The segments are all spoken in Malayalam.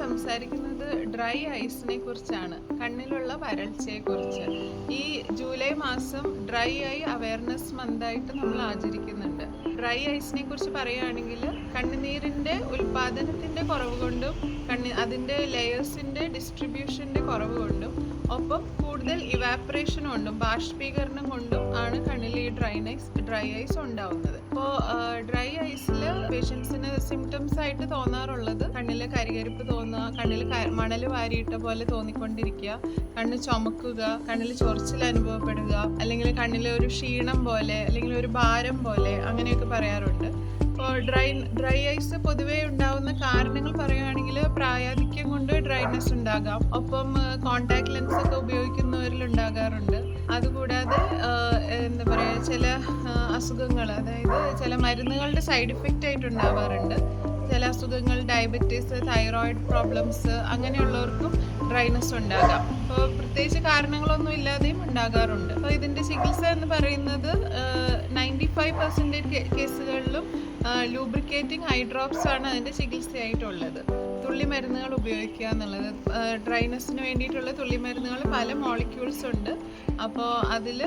സംസാരിക്കുന്നത് ഡ്രൈ ഐസിനെ കുറിച്ചാണ്, കണ്ണിലുള്ള വരൾച്ചയെ കുറിച്ച്. ഈ ജൂലൈ മാസം ഡ്രൈ ഐ അവയർനെസ് മന്തായിട്ട് നമ്മൾ ആചരിക്കുന്നുണ്ട്. ഡ്രൈ ഐസിനെ കുറിച്ച് പറയുകയാണെങ്കിൽ കണ്ണുനീരിൻ്റെ ഉൽപാദനത്തിൻ്റെ കുറവ് കൊണ്ടും അതിൻ്റെ ലെയേഴ്സിൻ്റെ ഡിസ്ട്രിബ്യൂഷൻ്റെ കുറവ് കൊണ്ടും ഒപ്പം കൂടുതൽ ഇവാപ്പറേഷൻ കൊണ്ടും ബാഷ്പീകരണം കൊണ്ടും ആണ് കണ്ണിൽ ഈ ഡ്രൈ ഐസ് ഉണ്ടാവുന്നത്. അപ്പോൾ ഡ്രൈ ഐസിൽ പേഷ്യൻസിന് സിംറ്റംസ് ആയിട്ട് തോന്നാറുള്ളത് കണ്ണിൽ കരികരിപ്പ് തോന്നുക, കണ്ണിൽ മണൽ വാരിയിട്ട പോലെ തോന്നിക്കൊണ്ടിരിക്കുക, കണ്ണ് ചുമക്കുക, കണ്ണിൽ ചൊറിച്ചിൽ അനുഭവപ്പെടുക, അല്ലെങ്കിൽ കണ്ണിൽ ഒരു ക്ഷീണം പോലെ അല്ലെങ്കിൽ ഒരു ഭാരം പോലെ അങ്ങനെയൊക്കെ പറയാറുണ്ട്. അപ്പോൾ ഡ്രൈ ഐസ് പൊതുവേ ഉണ്ടാകുന്ന കാരണങ്ങൾ പറയുകയാണെങ്കിൽ പ്രായാധിക്യം കൊണ്ട് ഡ്രൈനെസ് ഉണ്ടാകാം, ഒപ്പം കോണ്ടാക്ട് ലെൻസ് ഒക്കെ ഉപയോഗിക്കുന്നവരിൽ ഉണ്ടാകാറുണ്ട്. അതുകൂടാതെ എന്താ പറയുക, ചില അസുഖങ്ങൾ, അതായത് ചില മരുന്നുകളുടെ സൈഡ് ഇഫക്റ്റ് ആയിട്ട് ഉണ്ടാവാറുണ്ട്. ചില അസുഖങ്ങൾ, ഡയബറ്റീസ്, തൈറോയിഡ് പ്രോബ്ലംസ്, അങ്ങനെയുള്ളവർക്കും ഡ്രൈനെസ് ഉണ്ടാകാം. അപ്പോൾ പ്രത്യേകിച്ച് കാരണങ്ങളൊന്നും ഇല്ലാതെയും ഉണ്ടാകാറുണ്ട്. അപ്പോൾ ഇതിൻ്റെ ചികിത്സ എന്ന് പറയുന്നത് 95% കേസുകളിലും ലൂബ്രിക്കേറ്റിംഗ് ഐ ഡ്രോപ്സ് ആണ് അതിൻ്റെ ചികിത്സയായിട്ടുള്ളത്. തുള്ളി മരുന്നുകൾ ഉപയോഗിക്കുക എന്നുള്ളത്, ഡ്രൈനെസ്സിന് വേണ്ടിയിട്ടുള്ള തുള്ളി മരുന്നുകൾ പല മോളിക്യൂൾസ് ഉണ്ട്. അപ്പോൾ അതിൽ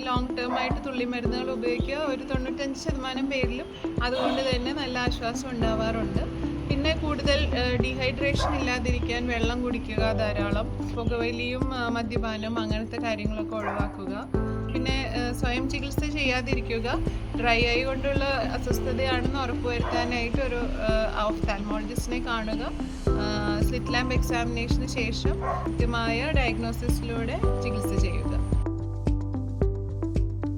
ലോങ് ടേം ആയിട്ട് തുള്ളി മരുന്നുകൾ ഉപയോഗിക്കുക. ഒരു 95% പേരിലും അതുകൊണ്ട് തന്നെ നല്ല ആശ്വാസം ഉണ്ടാവാറുണ്ട്. പിന്നെ കൂടുതൽ ഡീഹൈഡ്രേഷൻ ഇല്ലാതിരിക്കാൻ വെള്ളം കുടിക്കുക, ധാരാളം പുകവലിയും മദ്യപാനം അങ്ങനത്തെ കാര്യങ്ങളൊക്കെ ഒഴിവാക്കുക. പിന്നെ സ്വയം ചികിത്സ ചെയ്യാതിരിക്കുക. ഡ്രൈ ഐ കൊണ്ടുള്ള അസ്വസ്ഥതയാണെന്ന് ഉറപ്പുവരുത്താനായിട്ട് ഒരു ഓഫ്താൽമോളജിസ്റ്റിനെ കാണുക. സ്ലിറ്റ് ലാമ്പ് എക്സാമിനേഷന് ശേഷം കൃത്യമായ ഡയഗ്നോസിസിലൂടെ ചികിത്സ ചെയ്യുക.